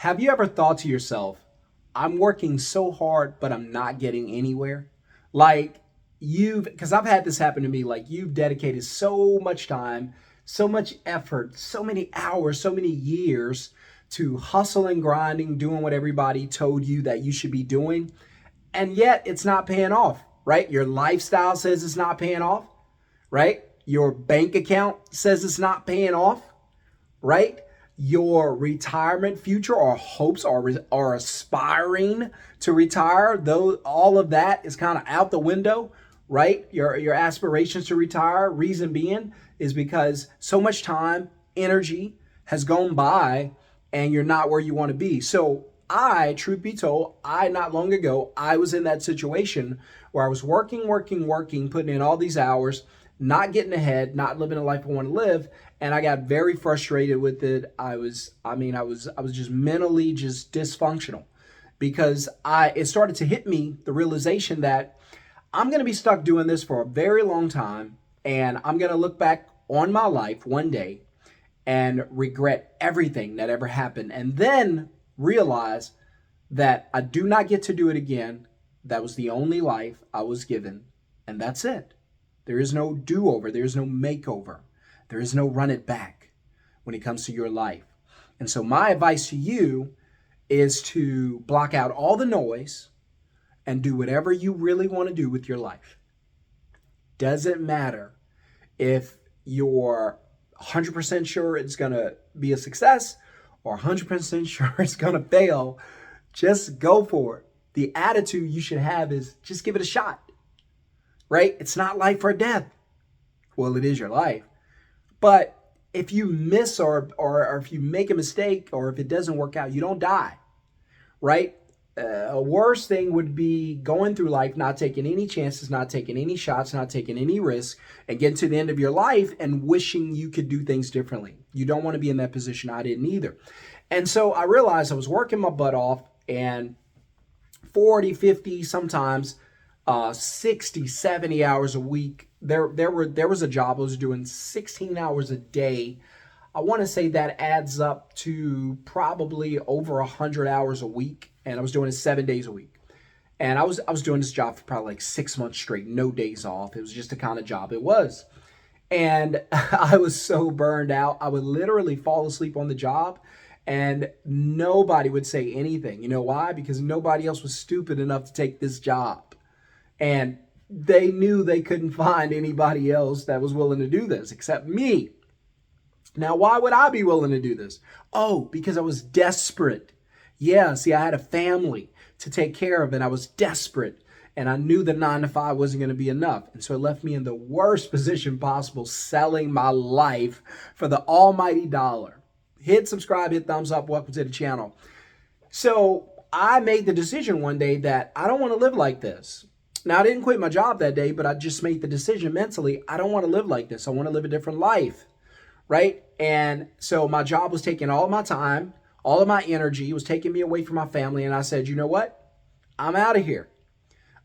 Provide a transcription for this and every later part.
Have you ever thought to yourself, I'm working so hard, but I'm not getting anywhere? Like because I've had this happen to me, like you've dedicated so much time, so much effort, so many hours, so many years to hustle and grinding, doing what everybody told you that you should be doing. And yet it's not paying off, right? Your lifestyle says it's not paying off, right? Your bank account says it's not paying off, right? Your retirement future or hopes are aspiring to retire, though all of that is kind of out the window, right? Your aspirations to retire, reason being is because so much time, energy has gone by and you're not where you want to be. So truth be told, not long ago, I was in that situation where I was working, putting in all these hours, not getting ahead, not living the life I want to live, and I got very frustrated with it. I was just mentally just dysfunctional because it started to hit me the realization that I'm going to be stuck doing this for a very long time, and I'm going to look back on my life one day and regret everything that ever happened, and then realize that I do not get to do it again. That was the only life I was given, and that's it. There is no do-over. There is no makeover. There is no run it back when it comes to your life. And so my advice to you is to block out all the noise and do whatever you really want to do with your life. Doesn't matter if you're 100% sure it's going to be a success or 100% sure it's going to fail. Just go for it. The attitude you should have is just give it a shot, right? It's not life or death. Well, it is your life. But if you miss or if you make a mistake or if it doesn't work out, you don't die, right? A worse thing would be going through life, not taking any chances, not taking any shots, not taking any risks, and getting to the end of your life and wishing you could do things differently. You don't want to be in that position. I didn't either. And so I realized I was working my butt off, and 40, 50, sometimes 60, 70 hours a week. There was a job I was doing 16 hours a day. I want to say that adds up to probably over 100 hours a week, and I was doing it 7 days a week. And I was doing this job for probably like 6 months straight, no days off. It was just the kind of job it was. And I was so burned out. I would literally fall asleep on the job and nobody would say anything. You know why? Because nobody else was stupid enough to take this job. And they knew they couldn't find anybody else that was willing to do this except me. Now, why would I be willing to do this? Oh, because I was desperate. Yeah, see, I had a family to take care of, and I was desperate. And I knew the 9 to 5 wasn't going to be enough. And so it left me in the worst position possible, selling my life for the almighty dollar. Hit subscribe, hit thumbs up, welcome to the channel. So I made the decision one day that I don't want to live like this. Now, I didn't quit my job that day, but I just made the decision mentally, I don't want to live like this. I want to live a different life, right? And so my job was taking all of my time, all of my energy, was taking me away from my family. And I said, you know what? I'm out of here.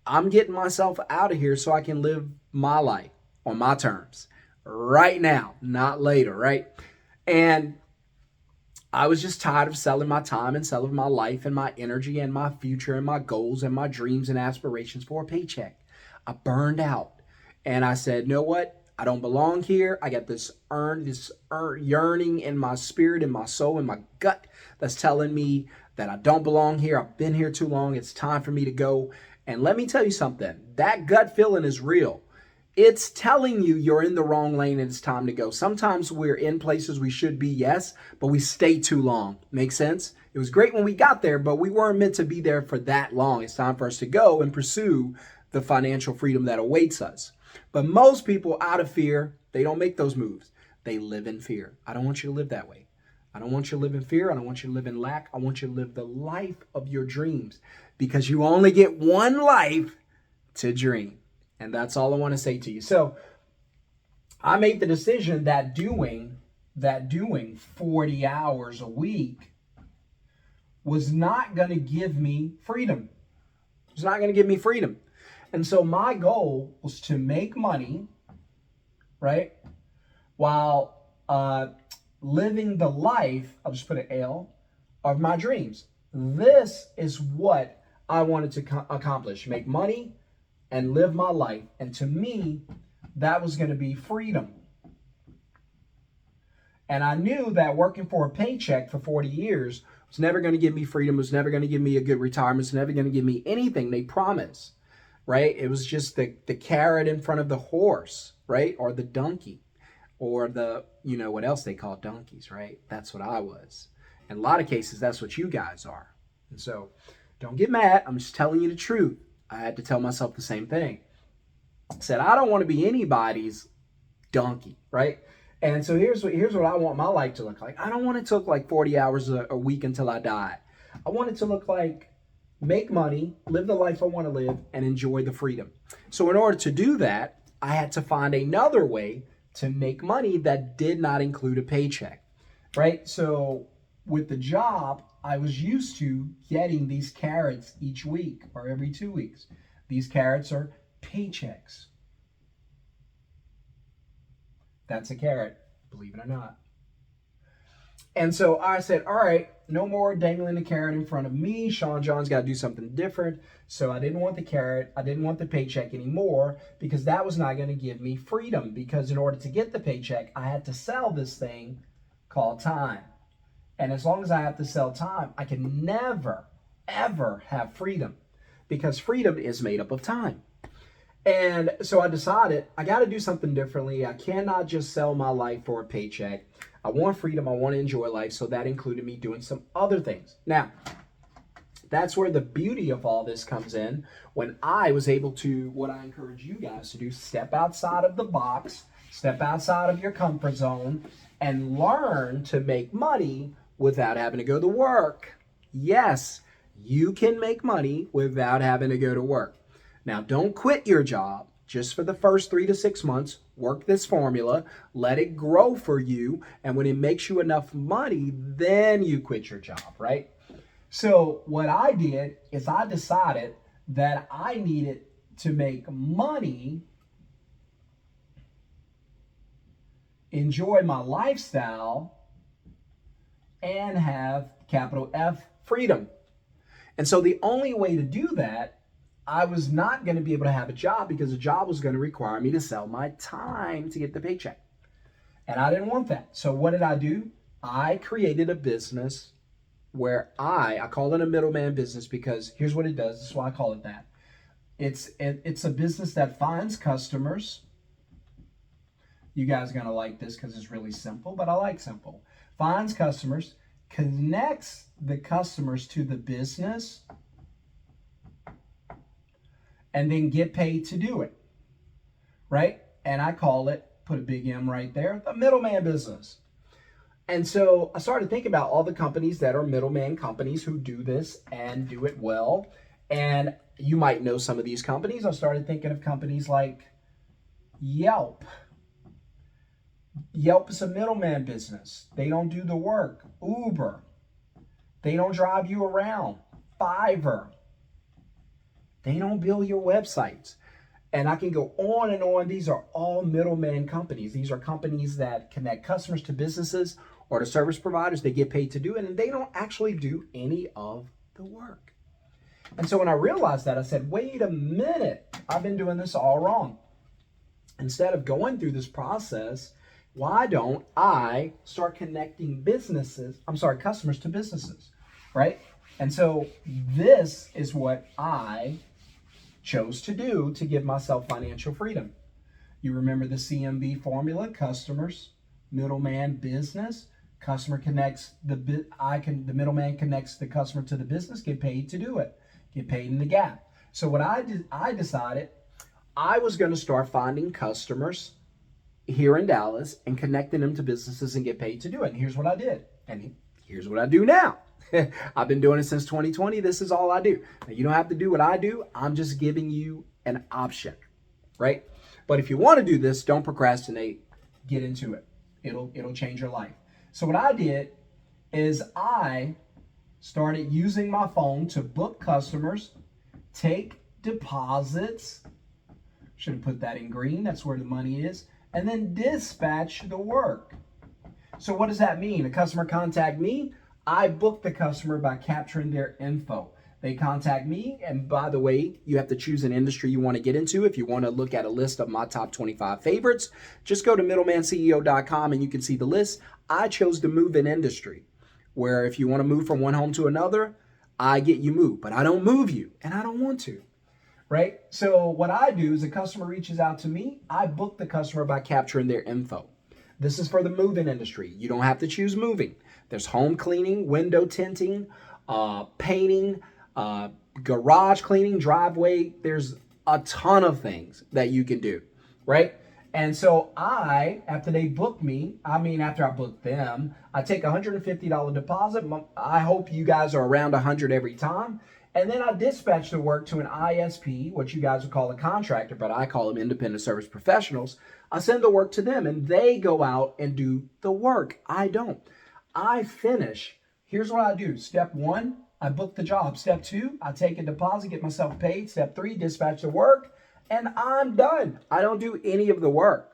I'm getting myself out of here so I can live my life on my terms right now, not later, right? And I was just tired of selling my time and selling my life and my energy and my future and my goals and my dreams and aspirations for a paycheck. I burned out. And I said, you know what? I don't belong here. I got this yearning in my spirit, in my soul, in my gut that's telling me that I don't belong here. I've been here too long. It's time for me to go. And let me tell you something. That gut feeling is real. It's telling you you're in the wrong lane and it's time to go. Sometimes we're in places we should be, yes, but we stay too long. Make sense? It was great when we got there, but we weren't meant to be there for that long. It's time for us to go and pursue the financial freedom that awaits us. But most people, out of fear, they don't make those moves. They live in fear. I don't want you to live that way. I don't want you to live in fear. I don't want you to live in lack. I want you to live the life of your dreams because you only get one life to dream. And that's all I want to say to you. So I made the decision that doing 40 hours a week was not going to give me freedom. It was not going to give me freedom. And so my goal was to make money, right, while living the life, I'll just put an L, of my dreams. This is what I wanted to accomplish, make money and live my life. And to me, that was going to be freedom. And I knew that working for a paycheck for 40 years was never going to give me freedom, was never going to give me a good retirement, was never going to give me anything they promised, right? It was just the carrot in front of the horse, right? Or the donkey, or the, you know, what else they call donkeys, right? That's what I was. In a lot of cases, that's what you guys are. And so don't get mad. I'm just telling you the truth. I had to tell myself the same thing. I said, I don't want to be anybody's donkey, right? And so here's what I want my life to look like. I don't want it to look like 40 hours a week until I die. I want it to look like make money, live the life I want to live, and enjoy the freedom. So in order to do that, I had to find another way to make money that did not include a paycheck, right? So with the job, I was used to getting these carrots each week or every 2 weeks. These carrots are paychecks. That's a carrot, believe it or not. And so I said, all right, no more dangling the carrot in front of me. Shon-Jhon's got to do something different. So I didn't want the carrot. I didn't want the paycheck anymore because that was not going to give me freedom. Because in order to get the paycheck, I had to sell this thing called time. And as long as I have to sell time, I can never, ever have freedom because freedom is made up of time. And so I decided I got to do something differently. I cannot just sell my life for a paycheck. I want freedom. I want to enjoy life. So that included me doing some other things. Now, that's where the beauty of all this comes in. When I was able to, what I encourage you guys to do, step outside of the box, step outside of your comfort zone, and learn to make money without having to go to work. Yes, you can make money without having to go to work. Now, don't quit your job just for the first 3 to 6 months. Work this formula, let it grow for you, and when it makes you enough money, then you quit your job, right? So what I did is I decided that I needed to make money, enjoy my lifestyle, and have capital F, freedom. And so the only way to do that, I was not going to be able to have a job because a job was going to require me to sell my time to get the paycheck. And I didn't want that. So what did I do? I created a business where I call it a middleman business because here's what it does. This is why I call it that. It's a business that finds customers. You guys are going to like this because it's really simple, but I like simple. Finds customers, connects the customers to the business, and then get paid to do it, right? And I call it, put a big M right there, the middleman business. And so I started thinking about all the companies that are middleman companies who do this and do it well. And you might know some of these companies. I started thinking of companies like Yelp. Yelp is a middleman business. They don't do the work. Uber. They don't drive you around. Fiverr. They don't build your websites. And I can go on and on. These are all middleman companies. These are companies that connect customers to businesses or to service providers. They get paid to do it, and they don't actually do any of the work. And so when I realized that, I said, wait a minute, I've been doing this all wrong. Instead of going through this process, why don't I start connecting customers to businesses, right? And so this is what I chose to do to give myself financial freedom. You remember the CMB formula: customers, middleman, business. Customer connects the middleman connects the customer to the business, get paid to do it, get paid in the gap. So what I did, I decided I was going to start finding customers here in Dallas and connecting them to businesses and get paid to do it. And here's what I did. And here's what I do now. I've been doing it since 2020. This is all I do. Now, you don't have to do what I do. I'm just giving you an option, right? But if you want to do this, don't procrastinate. Get into it. It'll change your life. So what I did is I started using my phone to book customers, take deposits. Should have put that in green. That's where the money is. And then dispatch the work. So what does that mean? A customer contact me. I book the customer by capturing their info. They contact me, and by the way, you have to choose an industry you want to get into. If you want to look at a list of my top 25 favorites, just go to middlemanceo.com and you can see the list. I chose to move in industry, where if you want to move from one home to another, I get you moved, but I don't move you, and I don't want to, right? So what I do is a customer reaches out to me, I book the customer by capturing their info. This is for the moving industry. You don't have to choose moving. There's home cleaning, window tinting, painting, garage cleaning, driveway. There's a ton of things that you can do, right? And so after they book me, after I book them, I take a $150 deposit. I hope you guys are around 100 every time. And then I dispatch the work to an ISP, what you guys would call a contractor, but I call them independent service professionals. I send the work to them and they go out and do the work. I don't. I finish. Here's what I do. Step 1, I book the job. Step 2, I take a deposit, get myself paid. Step 3, dispatch the work, and I'm done. I don't do any of the work.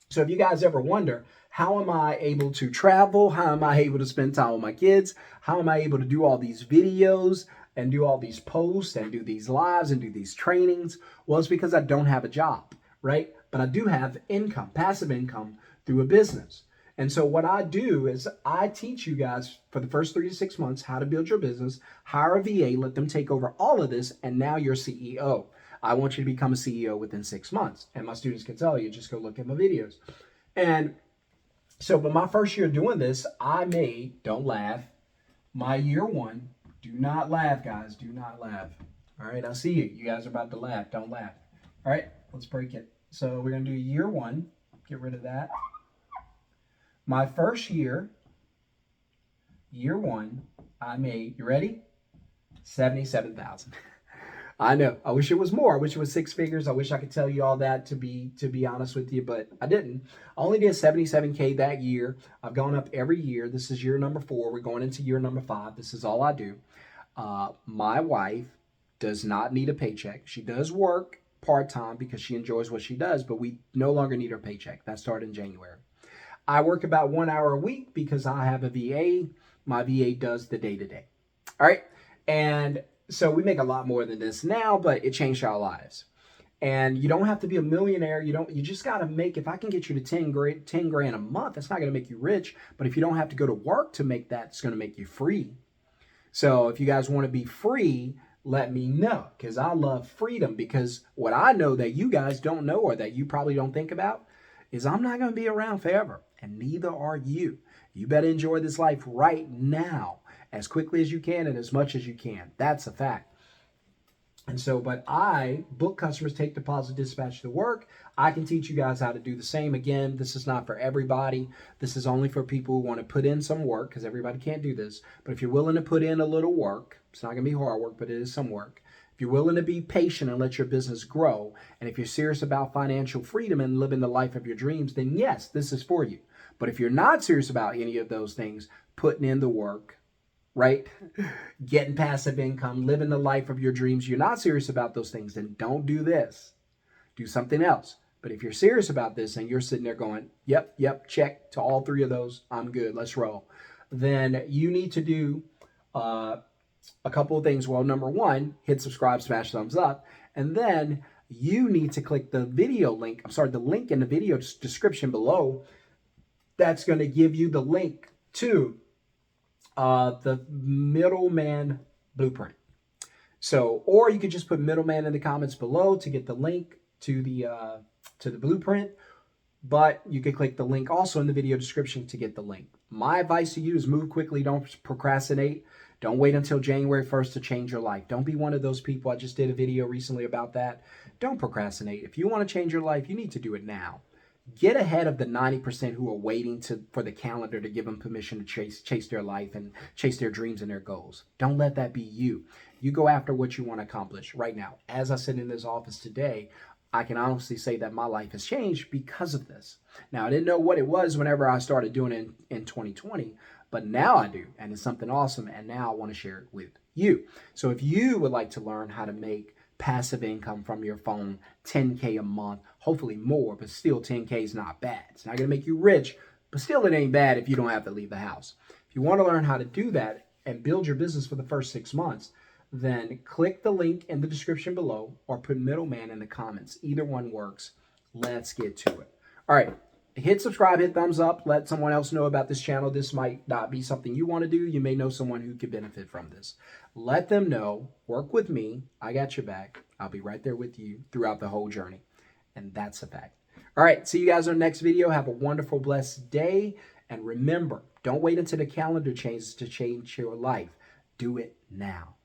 So if you guys ever wonder, how am I able to travel? How am I able to spend time with my kids? How am I able to do all these videos and do all these posts and do these lives and do these trainings? Well, it's because I don't have a job, right? But I do have income, passive income through a business. And so what I do is I teach you guys for the first 3 to 6 months how to build your business, hire a VA, let them take over all of this, and now you're CEO. I want you to become a CEO within 6 months. And my students can tell you, just go look at my videos. And so, but my first year doing this, I made, don't laugh, my year 1, do not laugh, guys, do not laugh. All right, I see you. You guys are about to laugh. Don't laugh. All right, let's break it. So we're going to do year 1. Get rid of that. My first year 1, I made, you ready? 77,000. I know. I wish it was more. I wish it was 6 figures. I wish I could tell you all that to be honest with you, but I didn't. I only did 77K that year. I've gone up every year. This is year number 4. We're going into year number 5. This is all I do. My wife does not need a paycheck. She does work part-time because she enjoys what she does, but we no longer need her paycheck. That started in January. I work about 1 hour a week because I have a VA. My VA does the day-to-day. All right. And so we make a lot more than this now, but it changed our lives. And you don't have to be a millionaire. You just got to make, if I can get you to 10 grand a month, that's not going to make you rich. But if you don't have to go to work to make that, it's going to make you free. So if you guys want to be free, let me know, because I love freedom. Because what I know that you guys don't know, or that you probably don't think about, is I'm not going to be around forever, and neither are you. You better enjoy this life right now as quickly as you can and as much as you can. That's a fact. And so, but I book customers, take deposit, dispatch the work. I can teach you guys how to do the same. Again, this is not for everybody. This is only for people who want to put in some work, because everybody can't do this. But if you're willing to put in a little work, it's not going to be hard work, but it is some work. If you're willing to be patient and let your business grow, and if you're serious about financial freedom and living the life of your dreams, then yes, this is for you. But if you're not serious about any of those things, putting in the work, right? Getting passive income, living the life of your dreams, you're not serious about those things, then don't do this. Do something else. But if you're serious about this and you're sitting there going, yep, check to all 3 of those, I'm good, let's roll, then you need to do a couple of things. Well, number 1, hit subscribe, smash thumbs up, and then you need to click the video link. The link in the video description below. That's going to give you the link to the Middleman Blueprint. So, or you could just put Middleman in the comments below to get the link to the blueprint. But you could click the link also in the video description to get the link. My advice to you is move quickly. Don't procrastinate. Don't wait until January 1st to change your life. Don't be one of those people. I just did a video recently about that. Don't procrastinate. If you want to change your life, you need to do it now. Get ahead of the 90% who are waiting for the calendar to give them permission to chase their life and chase their dreams and their goals. Don't let that be you. You go after what you want to accomplish right now. As I sit in this office today, I can honestly say that my life has changed because of this. Now, I didn't know what it was whenever I started doing it in 2020, but now I do, and it's something awesome, and now I want to share it with you. So if you would like to learn how to make passive income from your phone, 10K a month, hopefully more, but still 10K is not bad. It's not going to make you rich, but still it ain't bad if you don't have to leave the house. If If you want to learn how to do that and build your business for the first 6 months, then click the link in the description below or put middleman in the comments. Either one works. Let's get to it. All right. Hit subscribe, hit thumbs up, let someone else know about this channel. This might not be something you want to do. You may know someone who could benefit from this. Let them know. Work with me. I got your back. I'll be right there with you throughout the whole journey. And that's a fact. All right. See you guys on the next video. Have a wonderful, blessed day. And remember, don't wait until the calendar changes to change your life. Do it now.